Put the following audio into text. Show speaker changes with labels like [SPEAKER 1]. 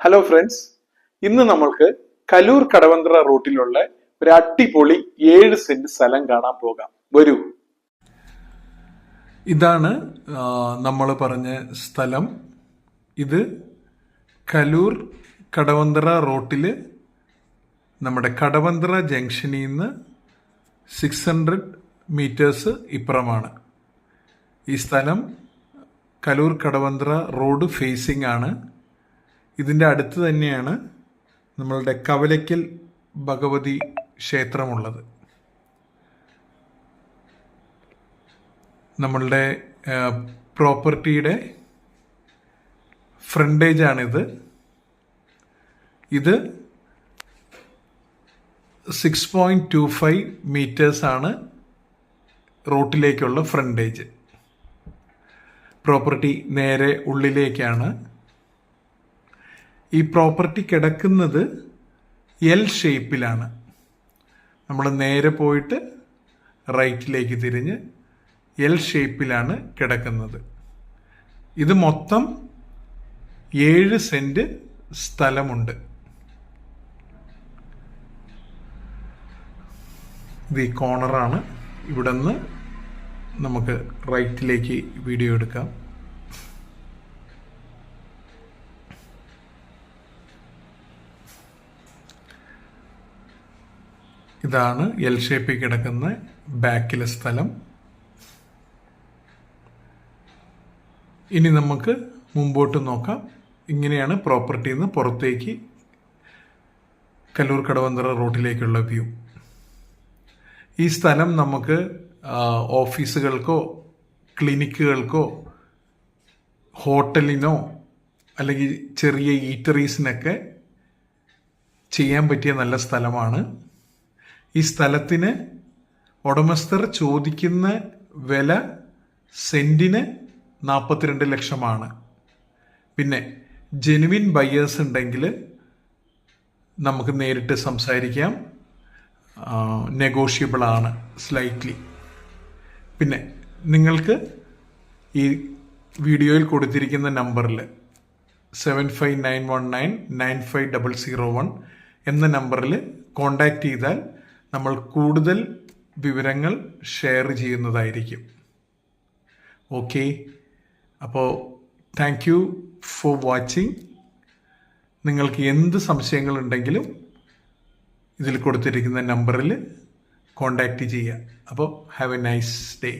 [SPEAKER 1] Hello friends, ഇന്ന് നമ്മൾക്ക് കലൂർ കടവന്ത്ര റൂട്ടിലുള്ള ഒരു അടിപൊളി 7 സെന്റ് സ്ഥലം കാണാൻ പോകാം. വരൂ.
[SPEAKER 2] ഇതാണ് നമ്മൾ പറഞ്ഞ സ്ഥലം. ഇത് കലൂർ കടവന്ത്ര റോട്ടിൽ നമ്മുടെ കടവന്ത്ര ജംഗ്ഷനിൽ നിന്ന് 600 മീറ്റേഴ്സ് ഇപ്പുറമാണ്. ഈ സ്ഥലം കലൂർ കടവന്ത്ര റോഡ് ഫേസിംഗ് ആണ്. ഇതിൻ്റെ അടുത്ത് തന്നെയാണ് നമ്മളുടെ കവലയ്ക്കൽ ഭഗവതി ക്ഷേത്രമുള്ളത്. നമ്മളുടെ പ്രോപ്പർട്ടിയുടെ ഫ്രണ്ടേജാണിത്. ഇത് 6.25 മീറ്റേഴ്സാണ് റോട്ടിലേക്കുള്ള ഫ്രണ്ടേജ്. പ്രോപ്പർട്ടി നേരെ ഉള്ളിലേക്കാണ്. ഈ പ്രോപ്പർട്ടി കിടക്കുന്നത് എൽ ഷേപ്പിലാണ്. നമ്മൾ നേരെ പോയിട്ട് റൈറ്റിലേക്ക് തിരിഞ്ഞ് എൽ ഷേപ്പിലാണ് കിടക്കുന്നത്. ഇത് മൊത്തം 7 സെന്റ് സ്ഥലമുണ്ട്. ഇത് ഈ കോർണറാണ്. ഇവിടെ നിന്ന് നമുക്ക് റൈറ്റിലേക്ക് വീഡിയോ എടുക്കാം. ഇതാണ് എൽ ഷേപ്പിൽ കിടക്കുന്ന ബാക്കിലെ സ്ഥലം. ഇനി നമുക്ക് മുമ്പോട്ട് നോക്കാം. ഇങ്ങനെയാണ് പ്രോപ്പർട്ടിയിൽ നിന്ന് പുറത്തേക്ക് കലൂർ കടവന്ത്ര റോഡിലേക്കുള്ള വ്യൂ. ഈ സ്ഥലം നമുക്ക് ഓഫീസുകൾക്കോ ക്ലിനിക്കുകൾക്കോ ഹോട്ടലിനോ അല്ലെങ്കിൽ ചെറിയ ഈറ്ററീസിനൊക്കെ ചെയ്യാൻ പറ്റിയ നല്ല സ്ഥലമാണ്. ഈ സ്ഥലത്തിന് ഉടമസ്ഥർ ചോദിക്കുന്ന വില സെന്റിന് 42 ലക്ഷമാണ്. പിന്നെ ജെനുവിൻ ബയേഴ്സ് ഉണ്ടെങ്കിൽ നമുക്ക് നേരിട്ട് സംസാരിക്കാം. നെഗോഷ്യബിൾ ആണ് സ്ലൈറ്റ്ലി. പിന്നെ നിങ്ങൾക്ക് ഈ വീഡിയോയിൽ കൊടുത്തിരിക്കുന്ന നമ്പറിൽ 7591995001 എന്ന നമ്പറിൽ കോണ്ടാക്ട് ചെയ്താൽ നമ്മൾ കൂടുതൽ വിവരങ്ങൾ ഷെയർ ചെയ്യുന്നതായിരിക്കും. ഓക്കെ, അപ്പോൾ താങ്ക് യു ഫോർ വാച്ചിങ്. നിങ്ങൾക്ക് എന്ത് സംശയങ്ങളുണ്ടെങ്കിലും ഇതിൽ കൊടുത്തിരിക്കുന്ന നമ്പറിൽ കോണ്ടാക്ട് ചെയ്യുക. അപ്പോൾ ഹാവ് എ നൈസ് ഡേ.